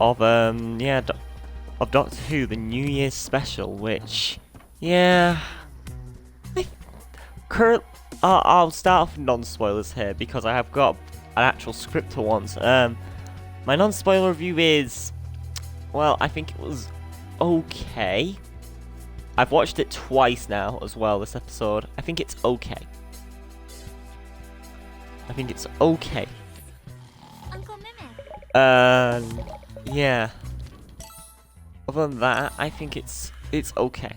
of of Doctor Who, the New Year's special, which, yeah, I current. I'll start off with non-spoilers here because I have got an actual script for once. My non-spoiler review is, well, I think it was okay. I've watched it twice now as well, this episode. I think it's okay. I think it's okay. Uncle Mimic. Yeah. Other than that, I think it's okay.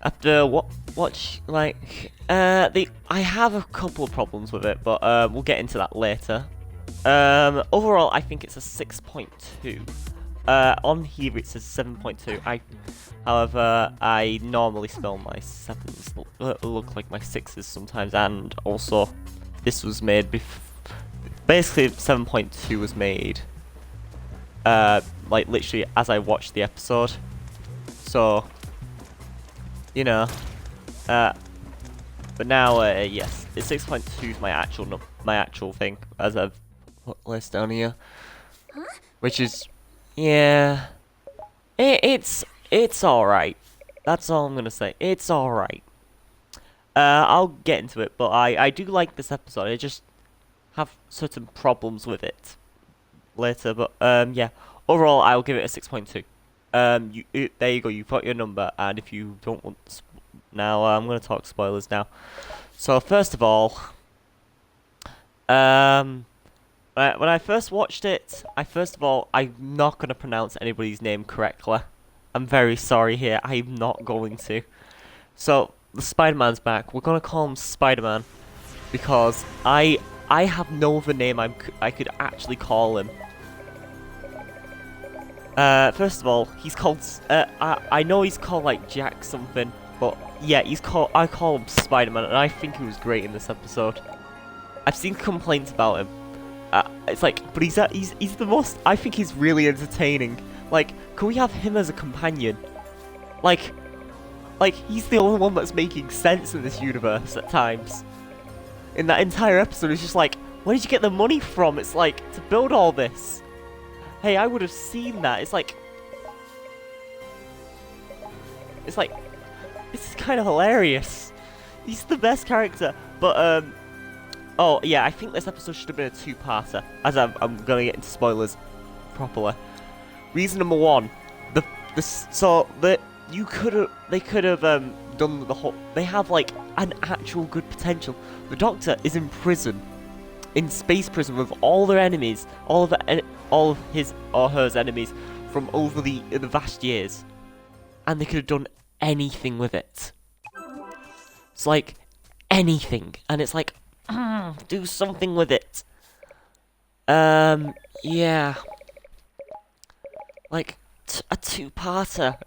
After I have a couple of problems with it, but we'll get into that later. Overall, I think it's a 6.2. On here it says 7.2. However, I normally spell my 7s look like my 6s sometimes, and also this was made basically 7.2 was made like literally as I watched the episode. So, you know, but now yes, it's 6.2 is my actual thing as I've put list down here, Huh? which is yeah, it's all right. That's all I'm gonna say. It's all right. I'll get into it, but I do like this episode. I just have certain problems with it later, but yeah. Overall, I'll give it a 6.2. There you go. You've got your number, and if you don't want now, I'm gonna talk spoilers now. So first of all, when I first watched it, I'm not gonna pronounce anybody's name correctly. I'm very sorry here. I'm not going to. So the Spider-Man's back. We're gonna call him Spider-Man because I have no other name I could actually call him. First of all, he's called. I know he's called like Jack something, but yeah, I call him Spider-Man, and I think he was great in this episode. I've seen complaints about him. It's like, but he's the most. I think he's really entertaining. Like, can we have him as a companion? Like he's the only one that's making sense in this universe at times. In that entire episode, it's just like, where did you get the money from? It's like, to build all this. Hey, I would have seen that. It's like, this is kind of hilarious. He's the best character. But, oh, yeah, I think this episode should have been a two-parter, as I'm gonna get into spoilers properly. Reason number one, they could have done the whole. They have like an actual good potential. The Doctor is in prison, in space prison with all their enemies, all of his or hers enemies from over the vast years, and they could have done anything with it. It's like anything, and it's like do something with it. Yeah. Like, a two-parter.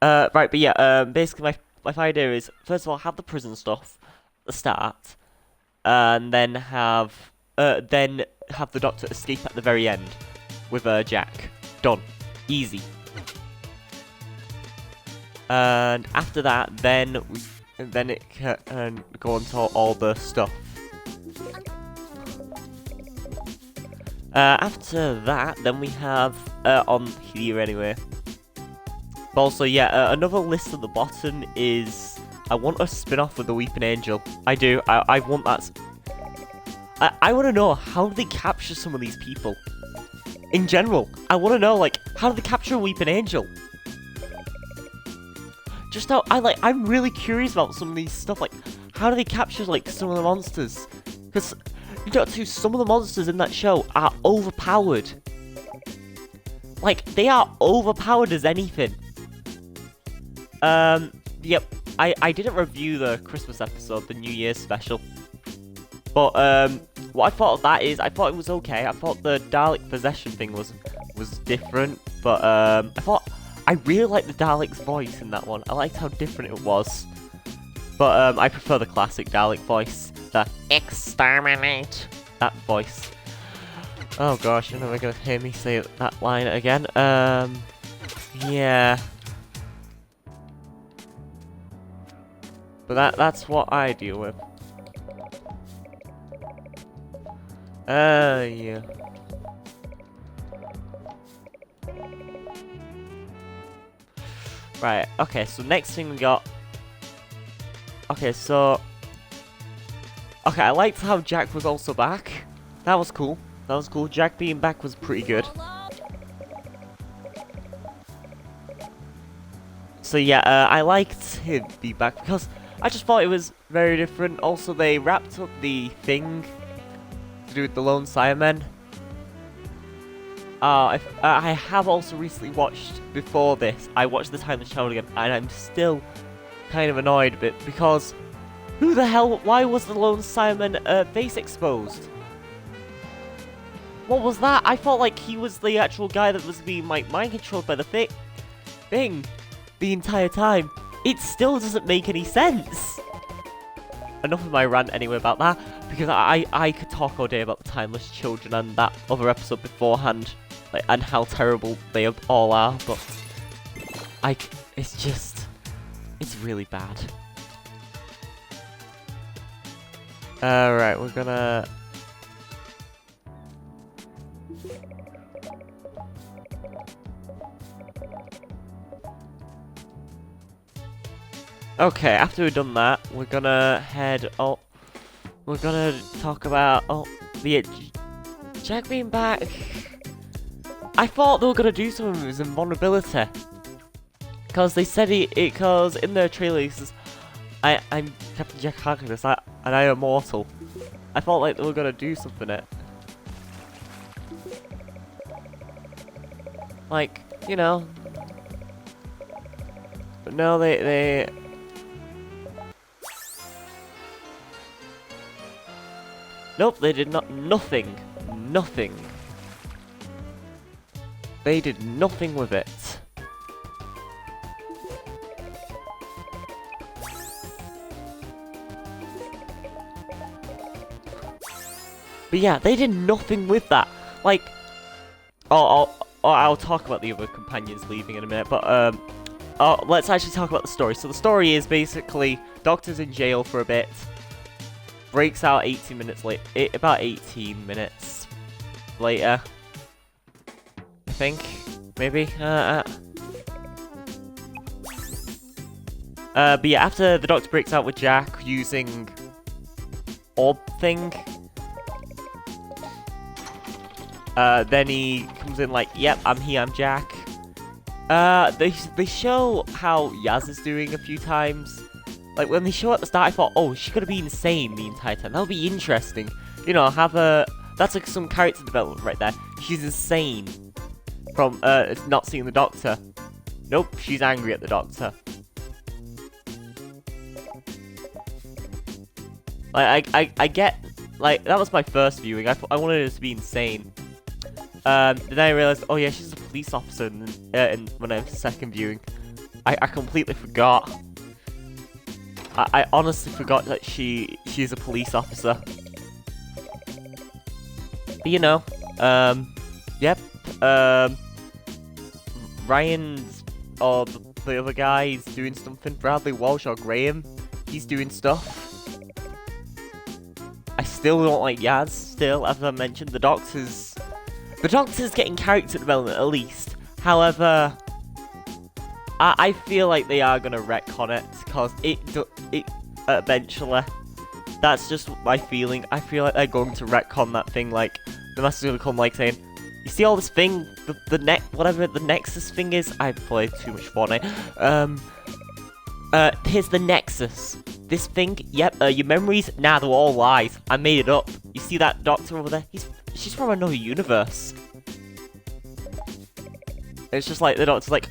Right, but yeah, basically my idea is, first of all, have the prison stuff at the start, and then have the Doctor escape at the very end with Jack. Done. Easy. And after that, then it can go on to all the stuff. After that, then we have, on here anyway. But also, yeah, another list at the bottom is, I want a spin-off with the Weeping Angel. I do, I want that. I want to know, how do they capture some of these people? In general, I want to know, like, how do they capture a Weeping Angel? Just how, I'm really curious about some of these stuff, like, how do they capture, like, some of the monsters? Because some of the monsters in that show are overpowered. Like, they are overpowered as anything. Yep, I didn't review the Christmas episode, the New Year's special. But, what I thought of that is, I thought it was okay. I thought the Dalek possession thing was different. But, I really liked the Dalek's voice in that one. I liked how different it was. But, I prefer the classic Dalek voice. The exterminate. That voice. Oh gosh, you're never gonna hear me say that line again. Yeah. But that's what I deal with. Yeah. Right, okay, so next thing we got... Okay, so... Okay, I liked how Jack was also back. That was cool. That was cool. Jack being back was pretty good. So yeah, I liked him being back because I just thought it was very different. Also, they wrapped up the thing to do with the Lone Siremen. I have also recently watched, before this, I watched the Timeless Child again, and I'm still kind of annoyed a bit, because who the hell, why was the Lone Sireman face exposed? What was that? I felt like he was the actual guy that was being mind controlled by the thing the entire time. It still doesn't make any sense. Enough of my rant anyway about that, because I could talk all day about the Timeless Children and that other episode beforehand. Like, and how terrible they all are, but it's really bad. Right, we're gonna... Okay, after we've done that, we're gonna head... Oh, we're gonna talk about... Oh, the... Jack being back... I thought they were gonna do something with his invulnerability, because they said because in their trailer he says, "I'm Captain Jack Harkness, and I am immortal." I felt like they were gonna do something it, like, you know. But no, they. Nope, they did not. Nothing. They did nothing with it. But yeah, they did nothing with that. Like, I'll talk about the other companions leaving in a minute, but let's actually talk about the story. So the story is basically Doctor's in jail for a bit, breaks out 18 minutes late, about 18 minutes later. I think, maybe. But yeah, after the Doctor breaks out with Jack using orb thing, then he comes in like, "Yep, I'm here, I'm Jack." They show how Yaz is doing a few times. Like when they show at the start, I thought, oh, she's gonna be insane the entire time. That'll be interesting. You know, have a that's like some character development right there. She's insane from not seeing the Doctor. Nope, she's angry at the Doctor. Like I get, like, that was my first viewing. I wanted her to be insane. Then I realized, oh yeah, she's a police officer. And when I was second viewing, I completely forgot. I honestly forgot that she's a police officer. But, you know, yep. Ryan's, or the other guy, is doing something. Bradley Walsh or Graham, he's doing stuff. I still don't like Yaz. Still, as I mentioned, the Doctor's getting character development at least. However, I feel like they are gonna retcon it, because it eventually. That's just my feeling. I feel like they're going to retcon that thing. Like the Master's gonna come like saying, "You see all this thing, whatever the Nexus thing is." I played too much Fortnite. Here's the Nexus. This thing, yep, your memories, nah, they're all lies. I made it up. You see that Doctor over there? She's from another universe. It's just like, the Doctor's like,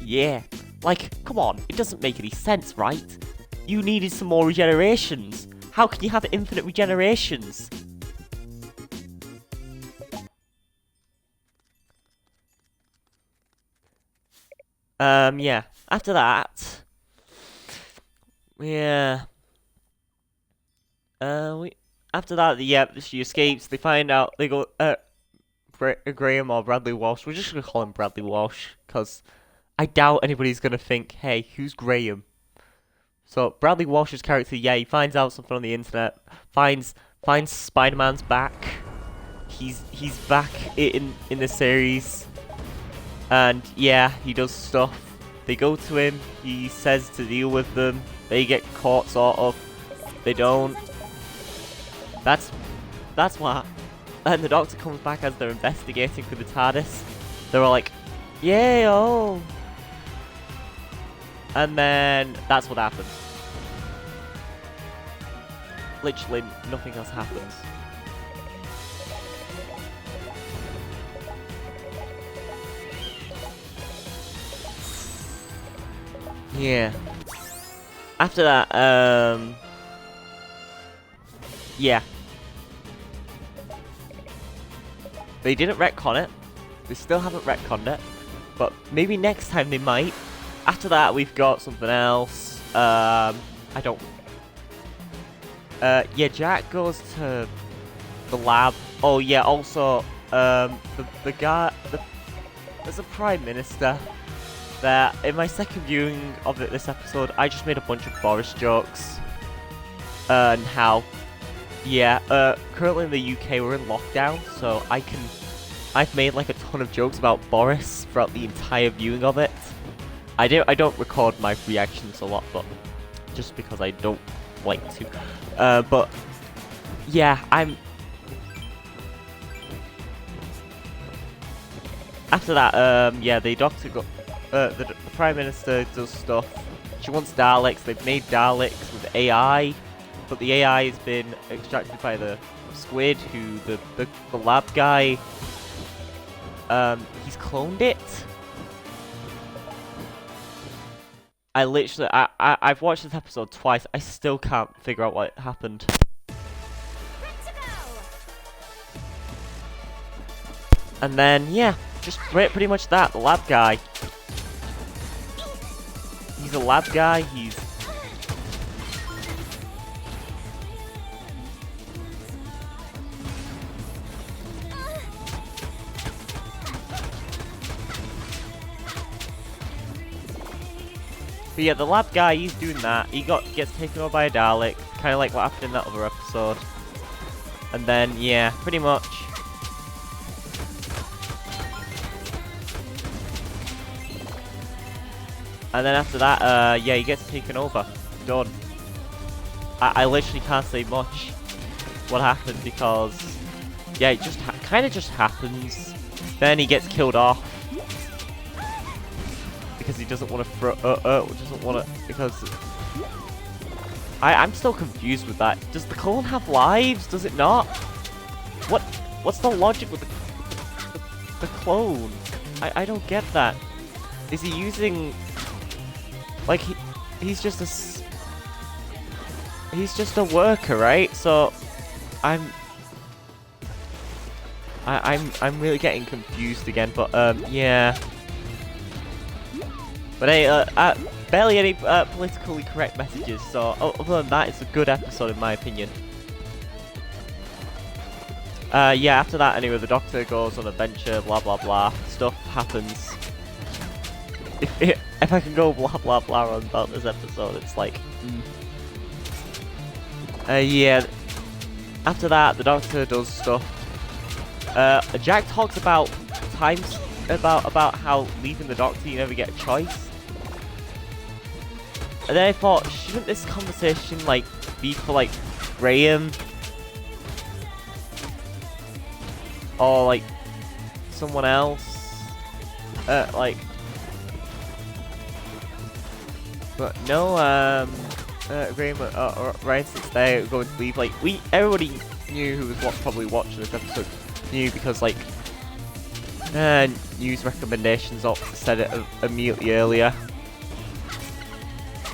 yeah. Like, come on, it doesn't make any sense, right? You needed some more regenerations. How can you have infinite regenerations? Yeah. After that... Yeah. After that, yeah, she escapes. They find out. They go, Graham or Bradley Walsh. We're just gonna call him Bradley Walsh, because I doubt anybody's gonna think, hey, who's Graham? So Bradley Walsh's character, yeah, he finds out something on the internet. Finds Spider-Man's back. He's back in the series. And yeah, he does stuff. They go to him, he says to deal with them, they get caught sort of, they don't. That's what. And the Doctor comes back as they're investigating for the TARDIS. They're all like, yay, oh. And then that's what happens. Literally nothing else happens. Yeah. After that, yeah. They didn't retcon it. They still haven't retconned it. But maybe next time they might. After that, we've got something else. I don't... yeah, Jack goes to the lab. Oh, yeah, also, the guy... There's a Prime Minister that, in my second viewing of this episode, I just made a bunch of Boris jokes. And how... Yeah, currently in the UK we're in lockdown, so I've made like a ton of jokes about Boris throughout the entire viewing of it. I don't record my reactions a lot, but just because I don't like to. But yeah, after that, yeah, the Doctor the Prime Minister does stuff. She wants Daleks. They've made Daleks with AI. But the AI has been extracted by the squid, who the lab guy, he's cloned it. I've watched this episode twice. I still can't figure out what happened. And then, yeah, just pretty much that. The lab guy. He's a lab guy. He's... But yeah, the lab guy, he's doing that. He gets taken over by a Dalek, kind of like what happened in that other episode. And then, yeah, pretty much. And then after that, yeah, he gets taken over. Done. I literally can't say much what happened because, yeah, it just kind of just happens. Then he gets killed off. Because he doesn't want to because I'm still confused with that. Does the clone have lives? Does it not? What's the logic with the clone? I don't get that. Is he using like he's just a worker, right? So I'm really getting confused again, but yeah. But hey, barely any politically correct messages, so other than that, it's a good episode in my opinion. Yeah, after that, anyway, the Doctor goes on an adventure, blah blah blah, stuff happens. If I can go blah blah blah on about this episode, it's like... yeah, after that, the Doctor does stuff. Jack talks about times... about how leaving the Doctor you never get a choice. And then I thought, shouldn't this conversation like be for like Graham or like someone else? Like, but no. Graham or Ryan, since they're going to leave, like everybody knew who was probably watching this episode knew because like. News recommendations said it immediately earlier,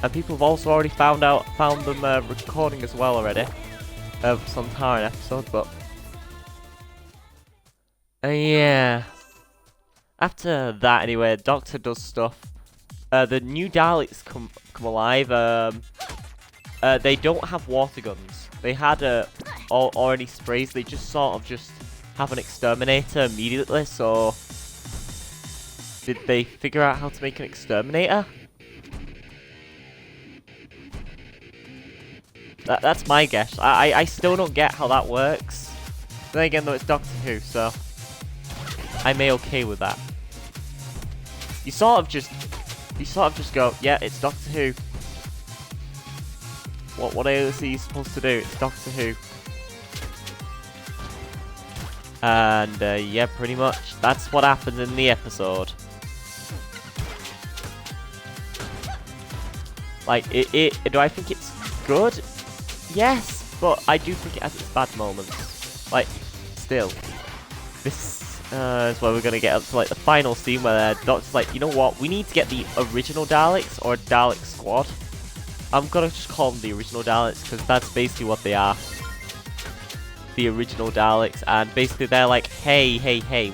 and people have also already found them recording as well already of some Taran episode. But yeah, after that anyway, Doctor does stuff. The new Daleks come alive. They don't have water guns. They had or any sprays. They just sort of just have an exterminator immediately, so did they figure out how to make an exterminator? That's my guess. I still don't get how that works. Then again though, it's Doctor Who, so I may okay with that. you sort of just go, yeah, it's Doctor Who. What else are you supposed to do? It's Doctor Who. And yeah, pretty much that's what happens in the episode. Like, do I think it's good? Yes, but I do think it has its bad moments. Like, still, this is where we're gonna get up to like the final scene where the Doctor's like, you know what? We need to get the original Daleks or Dalek squad. I'm gonna just call them the original Daleks because that's basically what they are. The original Daleks, and basically they're like, hey,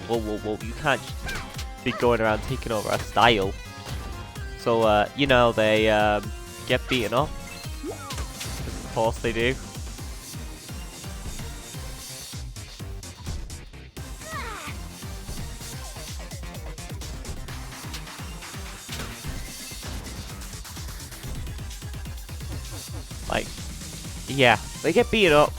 whoa, you can't just be going around taking over our style. So, you know, they get beaten up. Of course they do. Like, yeah, they get beaten up.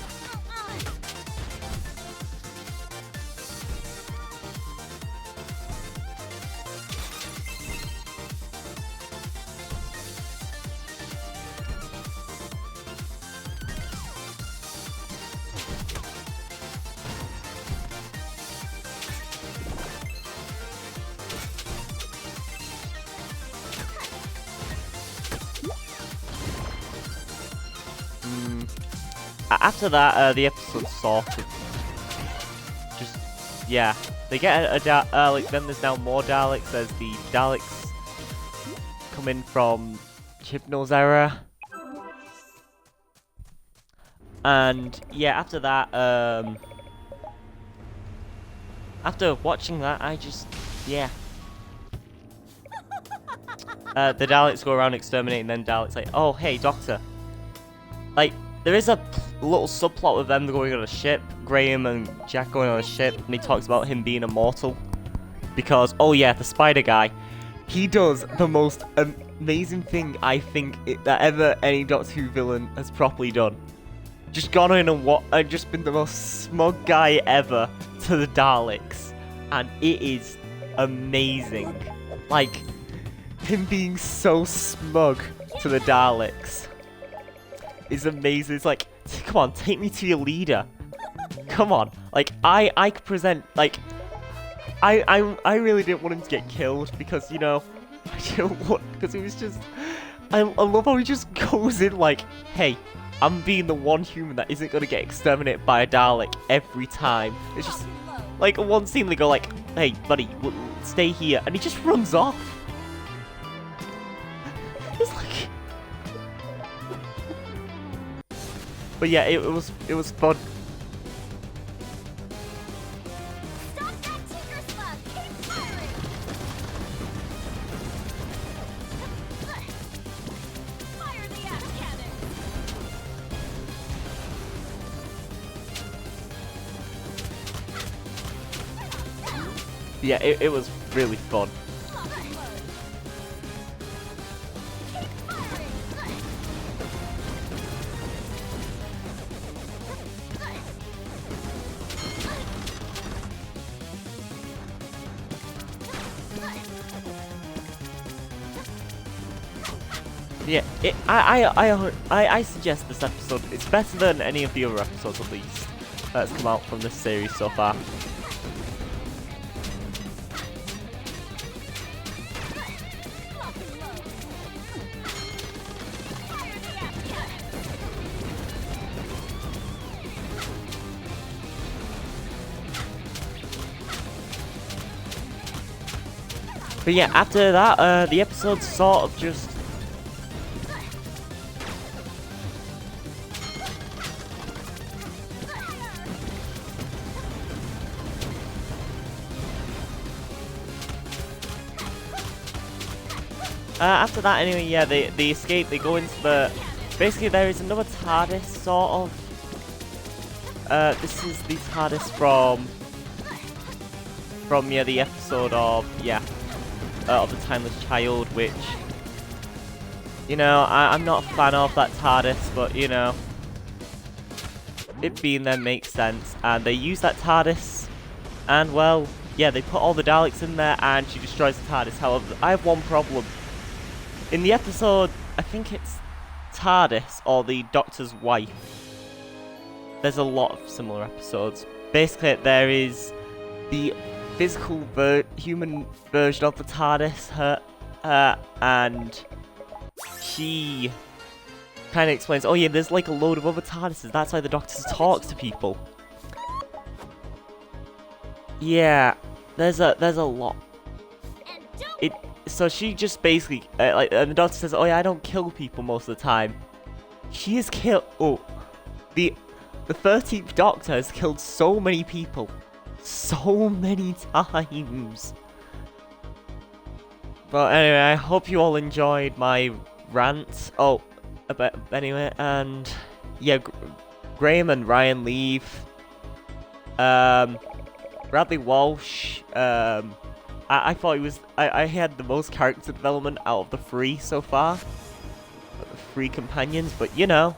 After that, the episode sort of just, yeah, they get like, then there's now more Daleks. There's the Daleks coming from Chibnall's era, and yeah, after that, after watching that, I just, yeah. The Daleks go around exterminating, then Daleks like, oh hey, Doctor. Like, there is a little subplot with them going on a ship, Graham and Jack going on a ship, and he talks about him being immortal. Because, oh yeah, the spider guy, he does the most amazing thing I think that ever any Doctor Who villain has properly done. Just gone in and just been the most smug guy ever to the Daleks. And it is amazing. Like, him being so smug to the Daleks is amazing. It's like, come on, take me to your leader. Come on. Like, I could present, like, I really didn't want him to get killed because, you know, I didn't want, because it was just, I love how he just goes in like, hey, I'm being the one human that isn't going to get exterminated by a Dalek every time. It's just, like, one scene they go like, hey, buddy, stay here, and he just runs off. It's like, but yeah, it was fun. Stop that tinker slug! Keep firing! Fire the ass cannon! Yeah, it was really fun. Yeah, I suggest this episode. It's better than any of the other episodes, at least, that's come out from this series so far. But yeah, after that, the episode sort of just... after that, anyway, yeah, they escape, they go into the... Basically, there is another TARDIS, sort of. This is the TARDIS from, yeah, the episode of, yeah, of The Timeless Child, which, you know, I'm not a fan of that TARDIS, but, you know, it being there makes sense. And they use that TARDIS, and, well, yeah, they put all the Daleks in there and she destroys the TARDIS. However, I have one problem. In the episode, I think it's TARDIS or the Doctor's wife. There's a lot of similar episodes. Basically, there is the physical human version of the TARDIS, and she kind of explains, oh yeah, there's like a load of other TARDISes, that's why the Doctor talks to people. Yeah, there's a lot. So she just basically, and the Doctor says, oh yeah, I don't kill people most of the time. She has killed, the 13th Doctor has killed so many people. So many times. But anyway, I hope you all enjoyed my rant. Anyway, and yeah, Graham and Ryan leave. Bradley Walsh, I thought he was, I had the most character development out of the 3 so far. The 3 companions, but you know.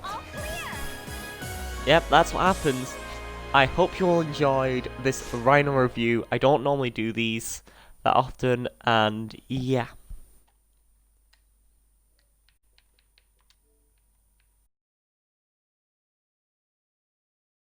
Yep, that's what happens. I hope you all enjoyed this Rhino review. I don't normally do these that often, and yeah.